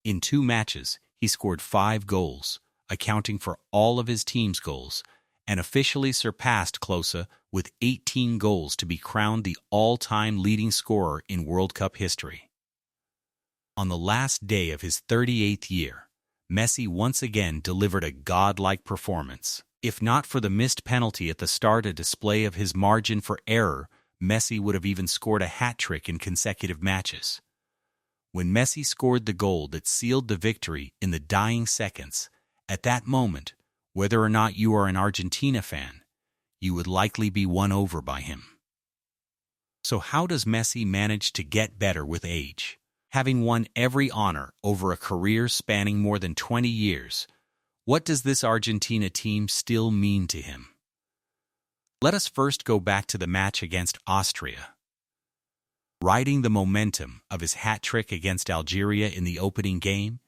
In 2 matches, he scored 5 goals, accounting for all of his team's goals, and officially surpassed Klose with 18 goals to be crowned the all-time leading scorer in World Cup history. On the last day of his 38th year, Messi once again delivered a godlike performance. If not for the missed penalty at the start, a display of his margin for error, Messi would have even scored a hat-trick in consecutive matches. When Messi scored the goal that sealed the victory in the dying seconds, at that moment, whether or not you are an Argentina fan, you would likely be won over by him. So how does Messi manage to get better with age? Having won every honor over a career spanning more than 20 years, what does this Argentina team still mean to him? Let us first go back to the match against Austria. Riding the momentum of his hat-trick against Algeria in the opening game,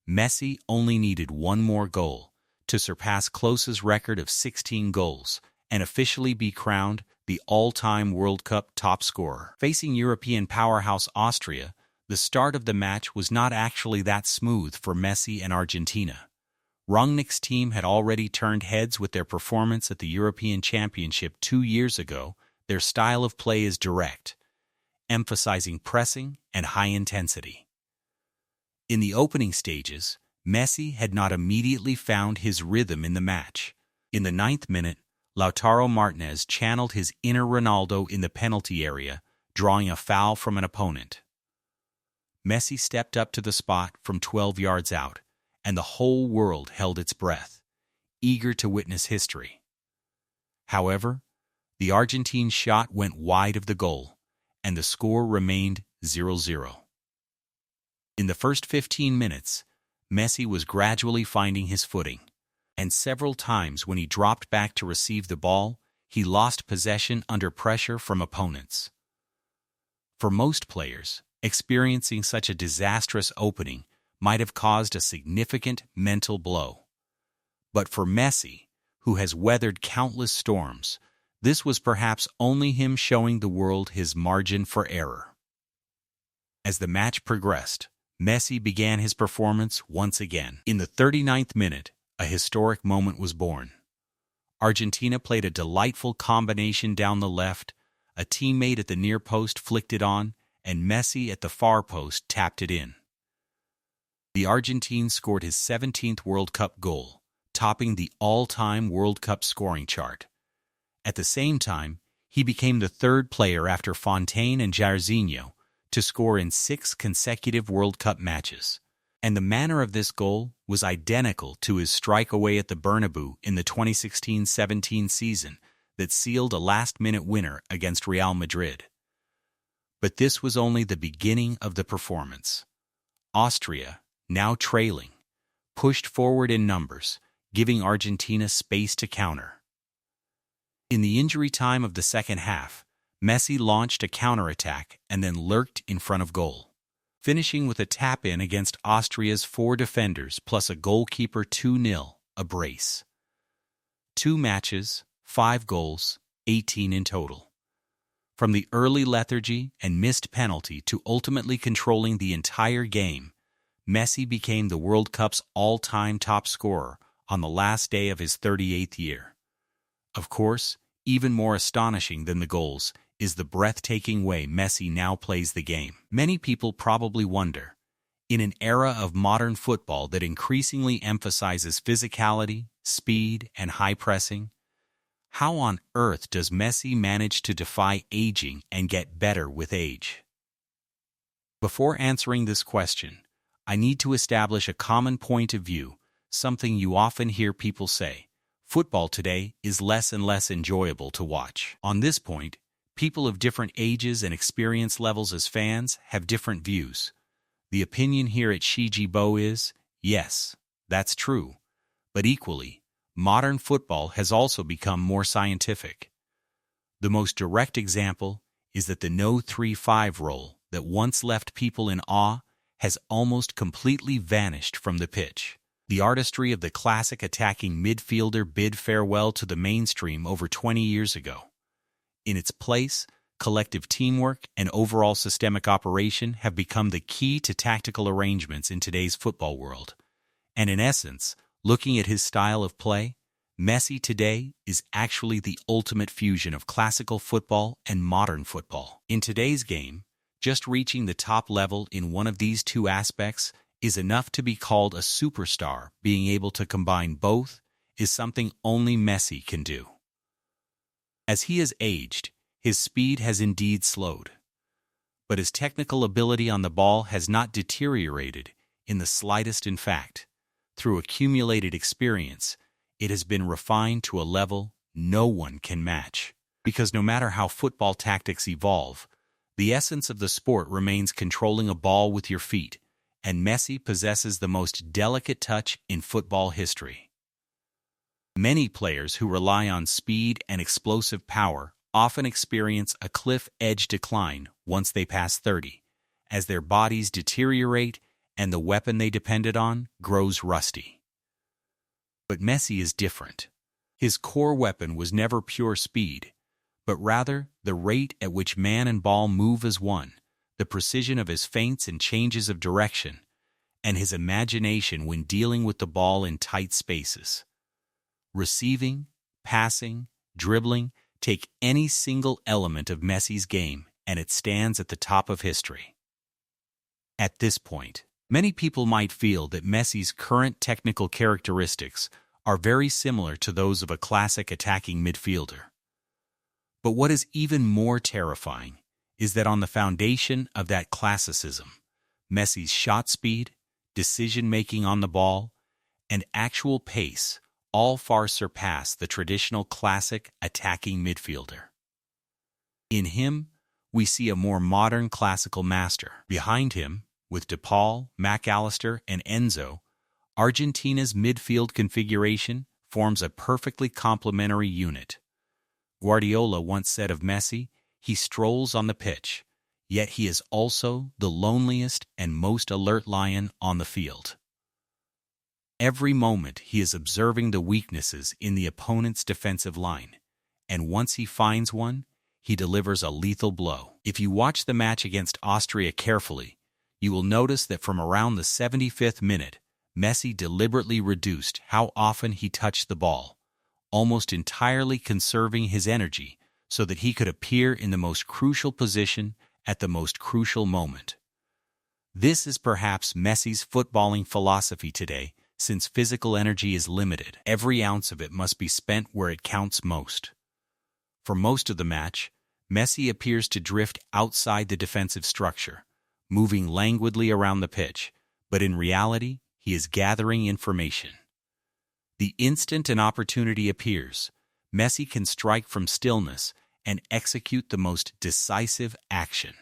Messi only needed one more goal to surpass Klose's record of 16 goals and officially be crowned the all-time World Cup top scorer. Facing European powerhouse Austria, the start of the match was not actually that smooth for Messi and Argentina. Rangnick's team had already turned heads with their performance at the European Championship 2 years ago. Their style of play is direct, emphasizing pressing and high intensity. In the opening stages, Messi had not immediately found his rhythm in the match. In the 9th minute, Lautaro Martinez channeled his inner Ronaldo in the penalty area, drawing a foul from an opponent. Messi stepped up to the spot from 12 yards out, and the whole world held its breath, eager to witness history. However, the Argentine shot went wide of the goal, and the score remained 0-0. In the first 15 minutes, Messi was gradually finding his footing, and several times when he dropped back to receive the ball, he lost possession under pressure from opponents. For most players, experiencing such a disastrous opening might have caused a significant mental blow. But for Messi, who has weathered countless storms, this was perhaps only him showing the world his margin for error. As the match progressed, Messi began his performance once again. In the 39th minute, a historic moment was born. Argentina played a delightful combination down the left, a teammate at the near post flicked it on, and Messi at the far post tapped it in. The Argentine scored his 17th World Cup goal, topping the all-time World Cup scoring chart. At the same time, he became the 3rd player after Fontaine and Jairzinho to score in 6 consecutive World Cup matches. And the manner of this goal was identical to his strike away at the Bernabeu in the 2016-17 season that sealed a last-minute winner against Real Madrid. But this was only the beginning of the performance. Austria, now trailing, pushed forward in numbers, giving Argentina space to counter. In the injury time of the second half, Messi launched a counterattack and then lurked in front of goal, finishing with a tap-in against Austria's 4 defenders plus a goalkeeper 2-0, a brace. 2 matches, 5 goals, 18 in total. From the early lethargy and missed penalty to ultimately controlling the entire game, Messi became the World Cup's all-time top scorer on the last day of his 38th year. Of course, even more astonishing than the goals is the breathtaking way Messi now plays the game. Many people probably wonder, in an era of modern football that increasingly emphasizes physicality, speed, and high pressing, how on earth does Messi manage to defy aging and get better with age? Before answering this question, I need to establish a common point of view, something you often hear people say. Football today is less and less enjoyable to watch. On this point, people of different ages and experience levels as fans have different views. The opinion here at Shijibo is, yes, that's true, but equally, modern football has also become more scientific. The most direct example is that the no 3-5 role that once left people in awe has almost completely vanished from the pitch. The artistry of the classic attacking midfielder bid farewell to the mainstream over 20 years ago. In its place, collective teamwork, and overall systemic operation have become the key to tactical arrangements in today's football world. And in essence, looking at his style of play, Messi today is actually the ultimate fusion of classical football and modern football. In today's game, just reaching the top level in one of these two aspects is enough to be called a superstar. Being able to combine both is something only Messi can do. As he has aged, his speed has indeed slowed, but his technical ability on the ball has not deteriorated in the slightest. In fact, through accumulated experience, it has been refined to a level no one can match. Because no matter how football tactics evolve, the essence of the sport remains controlling a ball with your feet, and Messi possesses the most delicate touch in football history. Many players who rely on speed and explosive power often experience a cliff-edge decline once they pass 30, as their bodies deteriorate and the weapon they depended on grows rusty. But Messi is different. His core weapon was never pure speed, but rather the rate at which man and ball move as one, the precision of his feints and changes of direction, and his imagination when dealing with the ball in tight spaces. Receiving, passing, dribbling, take any single element of Messi's game, and it stands at the top of history. At this point, many people might feel that Messi's current technical characteristics are very similar to those of a classic attacking midfielder. But what is even more terrifying is that on the foundation of that classicism, Messi's shot speed, decision-making on the ball, and actual pace all far surpass the traditional classic attacking midfielder. In him, we see a more modern classical master. Behind him, with De Paul, McAllister, and Enzo, Argentina's midfield configuration forms a perfectly complementary unit. Guardiola once said of Messi, he strolls on the pitch, yet he is also the loneliest and most alert lion on the field. Every moment he is observing the weaknesses in the opponent's defensive line, and once he finds one, he delivers a lethal blow. If you watch the match against Austria carefully, you will notice that from around the 75th minute, Messi deliberately reduced how often he touched the ball, almost entirely conserving his energy so that he could appear in the most crucial position at the most crucial moment. This is perhaps Messi's footballing philosophy today, since physical energy is limited. Every ounce of it must be spent where it counts most. For most of the match, Messi appears to drift outside the defensive structure, moving languidly around the pitch, but in reality, he is gathering information. The instant an opportunity appears, Messi can strike from stillness and execute the most decisive action.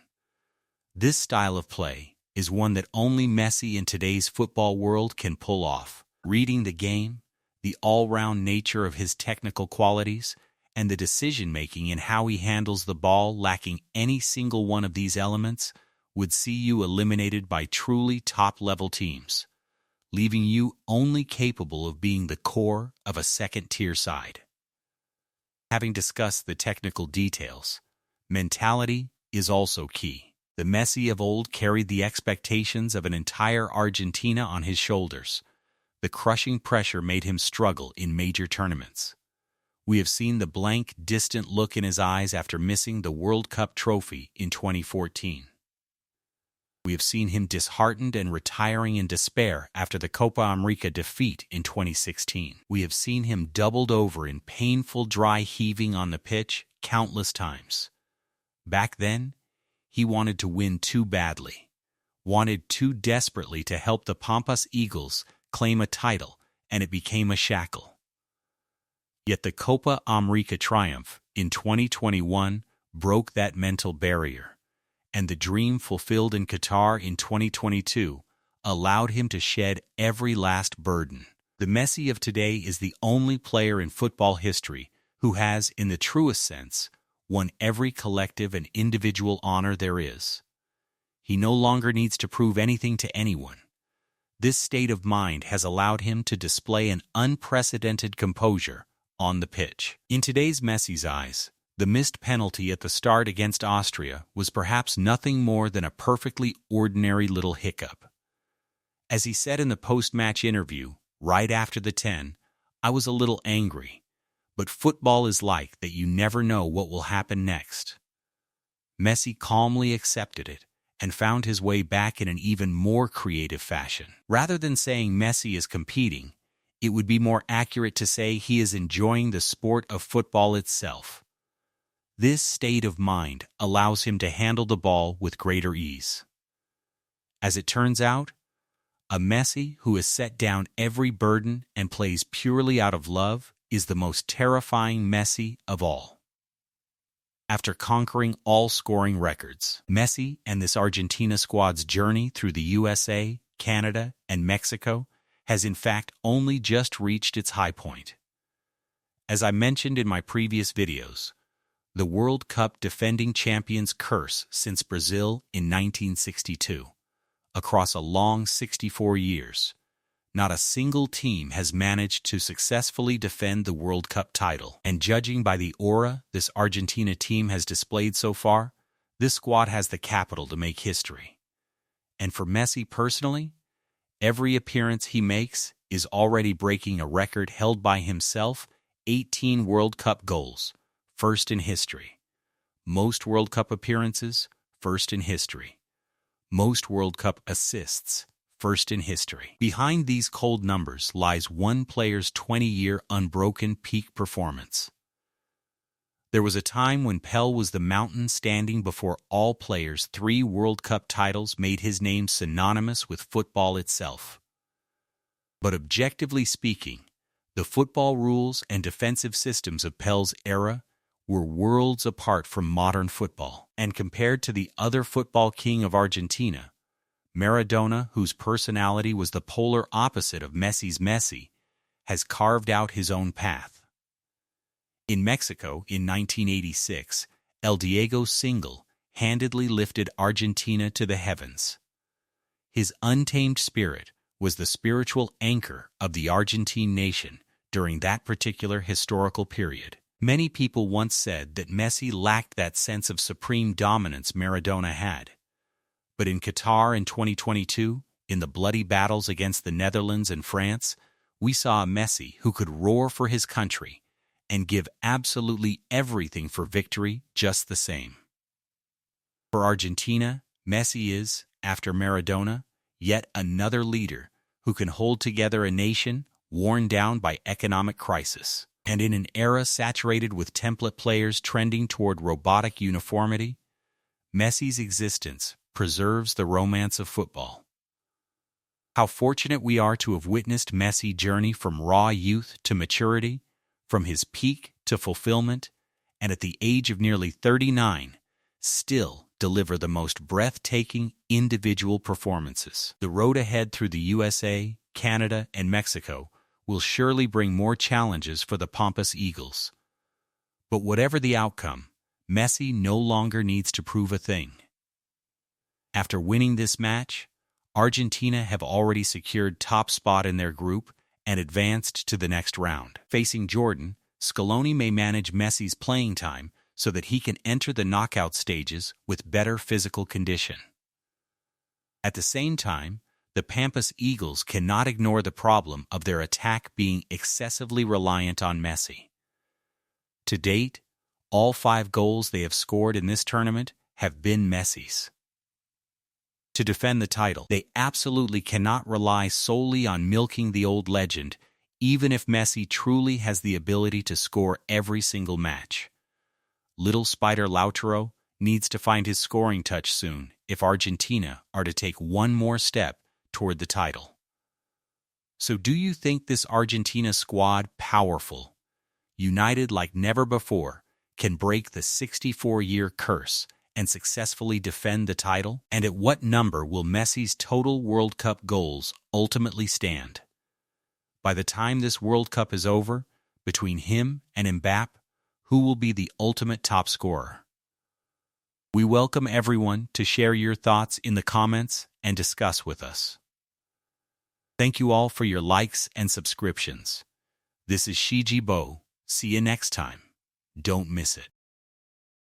This style of play is one that only Messi in today's football world can pull off. Reading the game, the all-round nature of his technical qualities, and the decision-making in how he handles the ball lacking any single one of these elements would see you eliminated by truly top-level teams, leaving you only capable of being the core of a second-tier side. Having discussed the technical details, mentality is also key. The Messi of old carried the expectations of an entire Argentina on his shoulders. The crushing pressure made him struggle in major tournaments. We have seen the blank, distant look in his eyes after missing the World Cup trophy in 2014. We have seen him disheartened and retiring in despair after the Copa America defeat in 2016. We have seen him doubled over in painful dry heaving on the pitch countless times. Back then, he wanted to win too badly, wanted too desperately to help the Pampas Eagles claim a title, and it became a shackle. Yet the Copa America triumph in 2021 broke that mental barrier, and the dream fulfilled in Qatar in 2022 allowed him to shed every last burden. The Messi of today is the only player in football history who has, in the truest sense, won every collective and individual honor there is. He no longer needs to prove anything to anyone. This state of mind has allowed him to display an unprecedented composure on the pitch. In today's Messi's eyes, The missed penalty at the start against Austria was perhaps nothing more than a perfectly ordinary little hiccup. As he said in the post-match interview, right after the 10, "I was a little angry, but football is like that, you never know what will happen next." Messi calmly accepted it and found his way back in an even more creative fashion. Rather than saying Messi is competing, it would be more accurate to say he is enjoying the sport of football itself. This state of mind allows him to handle the ball with greater ease. As it turns out, a Messi who has set down every burden and plays purely out of love is the most terrifying Messi of all. After conquering all scoring records, Messi and this Argentina squad's journey through the USA, Canada, and Mexico has in fact only just reached its high point. As I mentioned in my previous videos, the World Cup defending champions curse since Brazil in 1962. Across a long 64 years, not a single team has managed to successfully defend the World Cup title. And judging by the aura this Argentina team has displayed so far, this squad has the capital to make history. And for Messi personally, every appearance he makes is already breaking a record held by himself: 18 World Cup goals, first in history. Most World Cup appearances, first in history. Most World Cup assists, first in history. Behind these cold numbers lies one player's 20-year unbroken peak performance. There was a time when Pelé was the mountain standing before all players. 3 World Cup titles made his name synonymous with football itself. But objectively speaking, the football rules and defensive systems of Pelé's era were worlds apart from modern football. And compared to the other football king of Argentina, Maradona, whose personality was the polar opposite of Messi's Messi, has carved out his own path. In Mexico in 1986, El Diego single-handedly lifted Argentina to the heavens. His untamed spirit was the spiritual anchor of the Argentine nation during that particular historical period. Many people once said that Messi lacked that sense of supreme dominance Maradona had. But in Qatar in 2022, in the bloody battles against the Netherlands and France, we saw a Messi who could roar for his country and give absolutely everything for victory just the same. For Argentina, Messi is, after Maradona, yet another leader who can hold together a nation worn down by economic crisis. And in an era saturated with template players trending toward robotic uniformity, Messi's existence preserves the romance of football. How fortunate we are to have witnessed Messi journey from raw youth to maturity, from his peak to fulfillment, and at the age of nearly 39, still deliver the most breathtaking individual performances. The road ahead through the USA, Canada, and Mexico will surely bring more challenges for the Pampas Eagles. But whatever the outcome, Messi no longer needs to prove a thing. After winning this match, Argentina have already secured top spot in their group and advanced to the next round. Facing Jordan, Scaloni may manage Messi's playing time so that he can enter the knockout stages with better physical condition. At the same time, the Pampas Eagles cannot ignore the problem of their attack being excessively reliant on Messi. To date, all 5 goals they have scored in this tournament have been Messi's. To defend the title, they absolutely cannot rely solely on milking the old legend, even if Messi truly has the ability to score every single match. Little Spider Lautaro needs to find his scoring touch soon if Argentina are to take one more step toward the title. So do you think this Argentina squad, powerful, united like never before, can break the 64-year curse and successfully defend the title? And at what number will Messi's total World Cup goals ultimately stand? By the time this World Cup is over, between him and Mbappé, who will be the ultimate top scorer? We welcome everyone to share your thoughts in the comments and discuss with us. Thank you all for your likes and subscriptions. This is Shiji Bo. See you next time. Don't miss it.